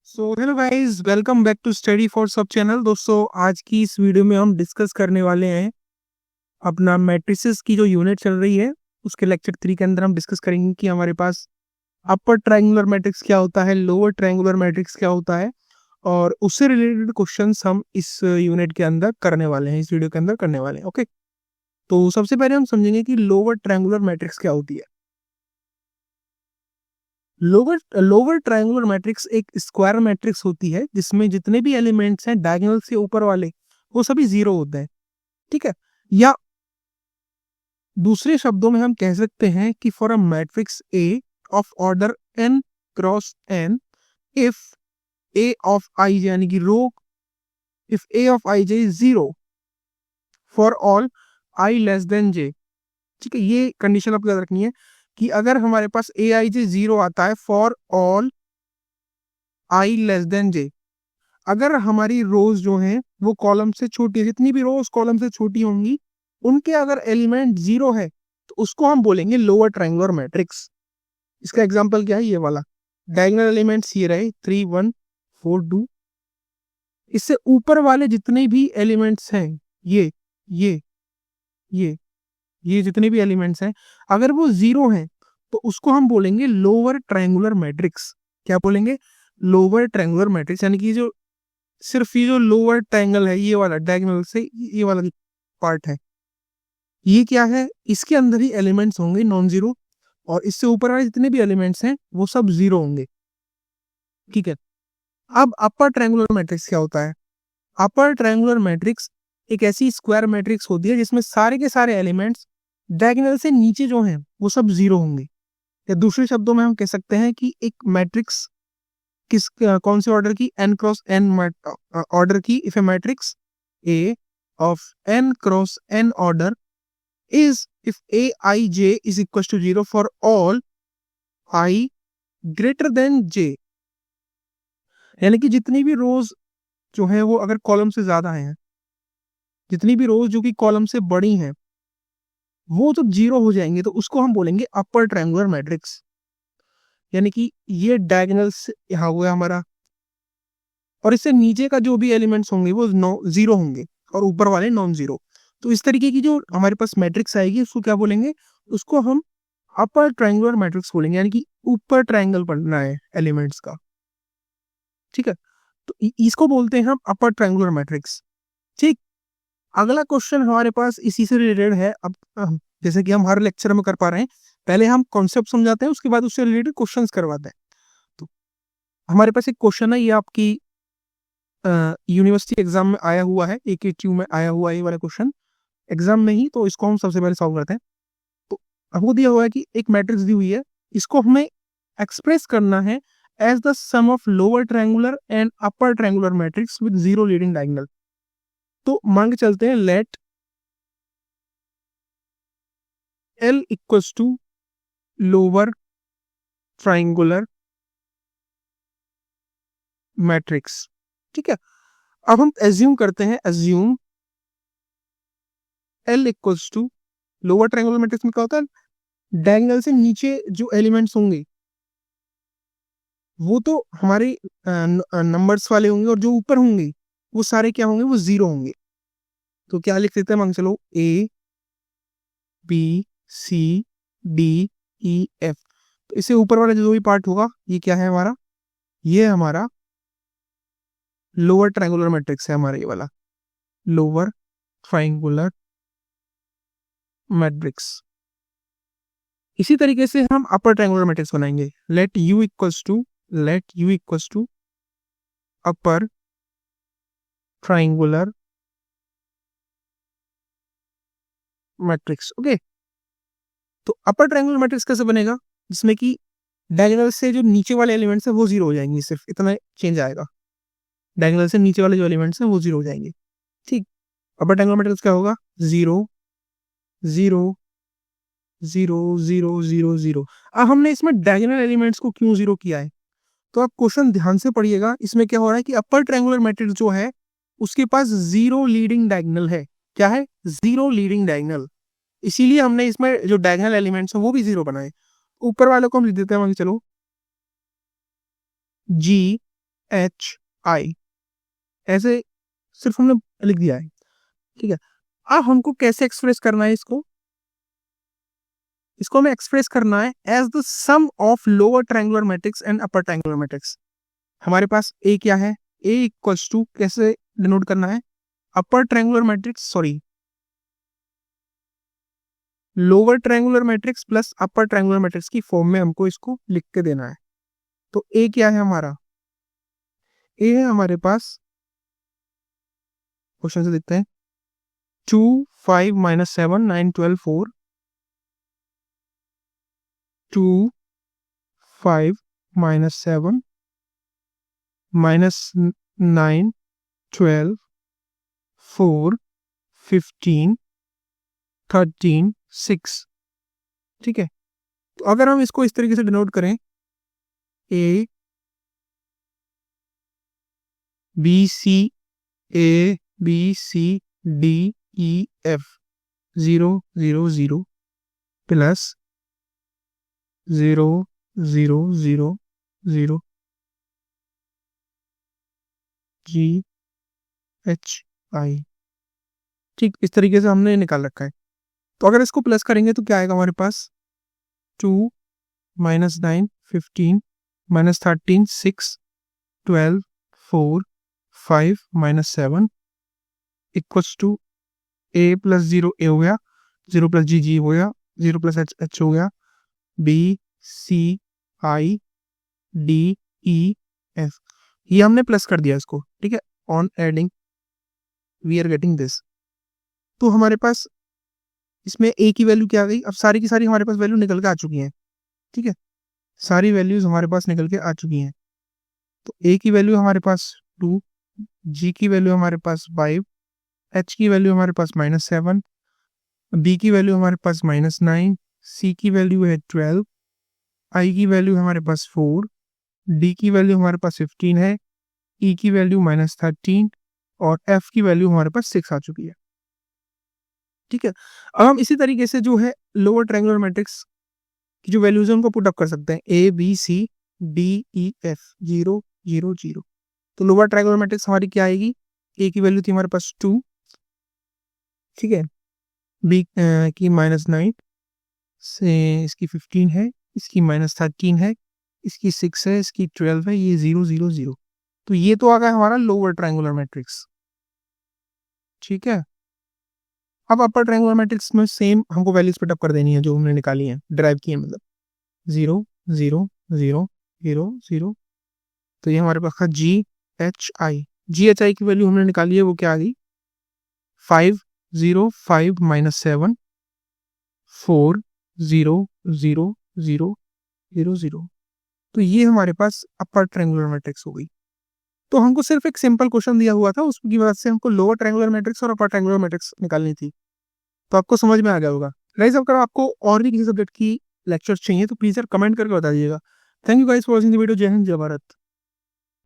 So hello guys, welcome back to study for सब channel. दोस्तों, आज की इस वीडियो में हम डिस्कस करने वाले हैं अपना मैट्रिसेस की जो यूनिट चल रही है उसके लेक्चर 3 के अंदर हम डिस्कस करेंगे कि हमारे पास अपर ट्रायंगुलर मैट्रिक्स क्या होता है, लोअर ट्रायंगुलर मैट्रिक्स क्या होता है, और उससे रिलेटेड क्वेश्चंस हम इस यूनिट के अंदर करने वाले हैं, इस वीडियो के अंदर करने वाले हैं। ओके, तो सबसे पहले हम समझेंगे कि लोअर ट्रायंगुलर मैट्रिक्स क्या होती है। लोअर लोअर ट्रायंगुलर मैट्रिक्स एक स्क्वायर मैट्रिक्स होती है जिसमें जितने भी एलिमेंट्स हैं डायगोनल से ऊपर वाले वो सभी जीरो होते हैं। ठीक है, या दूसरे शब्दों में हम कह सकते हैं कि for a matrix A of order n cross n, if a of i j यानी कि row, if a of i j is zero for all i less than j. ठीक है, ये कंडीशन आपको याद रखनी है कि अगर हमारे पास ए आई जे जीरो आता है for all i less than j, अगर हमारी रोज जो हैं वो कॉलम से छोटी है, जितनी भी रोज कॉलम से छोटी होंगी उनके अगर एलिमेंट जीरो है तो उसको हम बोलेंगे लोअर ट्रायंगुलर मैट्रिक्स। इसका एग्जांपल क्या है, ये वाला डायगोनल एलिमेंट्स ये रहे 3 1 4 2। इससे ऊपर वाले जितने भी एलिमेंट्स हैं, ये ये ये ये जितने भी एलिमेंट्स हैं, अगर वो जीरो हैं तो उसको हम बोलेंगे लोअर ट्रायंगुलर मैट्रिक्स। क्या बोलेंगे? Lower triangular matrix. यानी कि जो सिर्फ ये जो लोअर ट्रायंगल है, ये वाला डायगोनल से ये वाला पार्ट है, ये क्या है, इसके अंदर ही एलिमेंट्स होंगे नॉन जीरो, और इससे ऊपर वाले जितने भी एलिमेंट्स हैं वो सब जीरो होंगे। ठीक है, अब अपर ट्रायंगुलर मैट्रिक्स क्या होता है? अपर ट्रायंगुलर मैट्रिक्स एक ऐसी स्क्वायर मैट्रिक्स होती है जिसमें सारे के सारे एलिमेंट्स डायगोनल से नीचे जो हैं वो सब जीरो होंगे। या दूसरे शब्दों में हम कह सकते हैं कि एक मैट्रिक्स कौन से ऑर्डर की, n क्रॉस n ऑर्डर की। If a matrix A of n cross n order is if a i j is equal to zero for all i greater than j, यानी कि जितनी भी रोज जो है वो अगर कॉलम से ज्यादा हैं, जितनी भी रोज जो कि कॉलम से बड़ी हैं, वो जब जीरो हो जाएंगे तो उसको हम बोलेंगे अपर ट्रायंगुलर मैट्रिक्स। यानी कि ये डायगोनल से यहाँ हुआ हमारा, और इससे नीचे का जो भी एलिमेंट्स होंगे वो जीरो होंगे और ऊपर वाले नॉन जीरो। तो इस तरीके की जो हमारे पास मैट्रिक्स आएगी उसको क्या बोलेंगे? उसको हम अपर ट्रायंगुलर मैट्रिक्स बोलेंगे, यानी कि ऊपर ट्रायंगल बनना है एलिमेंट्स का। ठीक है, तो इसको बोलते हैं हम अपर ट्रायंगुलर मैट्रिक्स। ठीक, अगला क्वेश्चन हमारे पास इसी से रिलेटेड है। अब जैसे कि हम हर लेक्चर में कर पा रहे हैं, पहले हम कॉन्सेप्ट समझाते हैं, उसके बाद उससे रिलेटेड क्वेश्चंस करवाते हैं। तो हमारे पास एक क्वेश्चन है, ये आपकी यूनिवर्सिटी एग्जाम में आया हुआ है, AKTU में आया हुआ है ये वाला क्वेश्चन, एग्जाम में ही। तो इसको हम सबसे पहले सॉल्व करते हैं। तो हमको दिया हुआ है कि एक मैट्रिक्स दी हुई है, इसको हमें एक्सप्रेस करना है as the sum of lower triangular and upper triangular matrix with zero leading diagonal. तो मान के चलते हैं let L equals to lower triangular matrix. ठीक है, अब हम एज्यूम करते हैं, assume L equals to lower triangular matrix में क्या होता है, डायगोनल से नीचे जो एलिमेंट्स होंगे वो तो हमारे नंबर्स वाले होंगे, और जो ऊपर होंगे वो सारे क्या होंगे, वो जीरो होंगे। तो क्या लिख देते हैं, मान चलो ABCDEF। तो इससे ऊपर वाला जो भी पार्ट होगा ये क्या है हमारा, ये हमारा लोअर ट्रायंगुलर मैट्रिक्स है, हमारा ये वाला लोअर ट्रायंगुलर मैट्रिक्स। इसी तरीके से हम अपर ट्रायंगुलर मैट्रिक्स बनाएंगे। Let U equals to upper triangular matrix. Okay, तो अपर ट्रायंगुलर मैट्रिक्स कैसे बनेगा, जिसमें कि डायगोनल से जो नीचे वाले एलिमेंट्स हैं वो जीरो हो जाएंगे, सिर्फ इतना चेंज आएगा, डायगोनल से नीचे वाले जो एलिमेंट्स हैं वो जीरो हो जाएंगे। ठीक, अपर ट्रायंगुलर मैट्रिक्स क्या होगा, 0 0 0 0 0 0। अब हमने इसमें डायगोनल एलिमेंट्स को क्यों जीरो किया है, तो आप क्वेश्चन ध्यान से पढ़िएगा। इसमें क्या हो रहा है कि अपर ट्रायंगुलर मैट्रिक्स जो है उसके पास जीरो लीडिंग डायगोनल है। क्या है, जीरो लीडिंग डायगोनल, इसीलिए हमने इसमें जो डायगोनल एलिमेंट्स हैं वो भी जीरो बनाए। ऊपर वाले को हम लिख देते हैं, चलो G एच आई, ऐसे सिर्फ हमने लिख दिया है। ठीक है, अब हमको कैसे एक्सप्रेस करना है इसको? इसको हमें एक्सप्रेस करना है as the sum of lower triangular matrix and upper triangular matrix. हमारे पास ए क्या है? ए इक्वल्स टू, कैसे डिनोट करना है? Upper triangular matrix, sorry, lower triangular matrix plus upper triangular matrix की फॉर्म में हमको इसको लिख के देना है। तो ए क्या है हमारा? ए है हमारे पास, क्वेश्चन से देखते हैं, 2 5 -7 9 12 4, 2 5 -7 -9 12 4 15 13 6। ठीक है, तो अगर हम इसको इस तरीके से डिनोट करें, A B C, A B C D E F, 0 0 0 plus 0 0 0 0 G H I. ठीक, इस तरीके से हमने निकाल रखा है। तो अगर इसको प्लस करेंगे तो क्या आएगा हमारे पास? 2 -9 15 -13 6 12 4 5 -7 इक्वल्स टू ए प्लस 0 ए हो गया, 0 प्लस जी जी हो गया, 0 प्लस एच एच हो गया, B C I D E F, ये हमने प्लस कर दिया इसको। ठीक है, on adding we are getting this. तो हमारे पास इसमें ए की वैल्यू क्या आ गई? अब सारी की सारी हमारे पास वैल्यू निकल के आ चुकी हैं। ठीक है, सारी वैल्यूज हमारे पास निकल के आ चुकी हैं। तो ए की वैल्यू हमारे पास 2, जी की वैल्यू हमारे पास 5, एच की वैल्यू हमारे पास -7, बी की वैल्यू हमारे पास -9, सी की वैल्यू है 12, आई की वैल्यू हमारे पास 4, डी की वैल्यू हमारे पास 15 है, ई की वैल्यू -13 और एफ की वैल्यू हमारे पास 6 आ चुकी है। ठीक है, अब हम इसी तरीके से जो है लोअर ट्रायंगुलर मैट्रिक्स की जो वैल्यूज है उनको पुट अप कर सकते हैं, A B C D E F, 0 0 0। तो लोअर ट्रायंगुलर मैट्रिक्स हमारी क्या आएगी? ए की वैल्यू थी हमारे पास 2, ठीक है, बी की -9 से, इसकी 15 है, इसकी -13 है, इसकी 6 है, इसकी 12 है, ये 0 0 0। तो ये तो आ गया हमारा लोअर ट्रायंगुलर मैट्रिक्स। ठीक है, अब अपर ट्रायंगुलर मैट्रिक्स में सेम हमको वैल्यूज पुट अप कर देनी है जो हमने निकाली है, ड्राइव की है, मतलब 0 0 0 0 0। तो ये हमारे पास था जी एच आई। जी एच आई की वैल्यू हमने निकाली है, वो क्या आ गई? 5 0 5 -7 4 0 0 0 0 0। तो ये हमारे पास अपर ट्रायंगुलर मैट्रिक्स हो गई। तो हमको सिर्फ एक सिंपल क्वेश्चन दिया हुआ था, उसकी वजह से हमको लोअर ट्रायंगुलर मैट्रिक्स और अपर ट्रायंगुलर मैट्रिक्स निकालनी थी। तो आपको समझ में आ गया होगा। गाइस, अगर आपको और भी किसी सब्जेक्ट की लेक्चर्स चाहिए तो प्लीज यार कमेंट करके बता दीजिएगा। Thank you guys for watching the video. जय हिंद, जय भारत।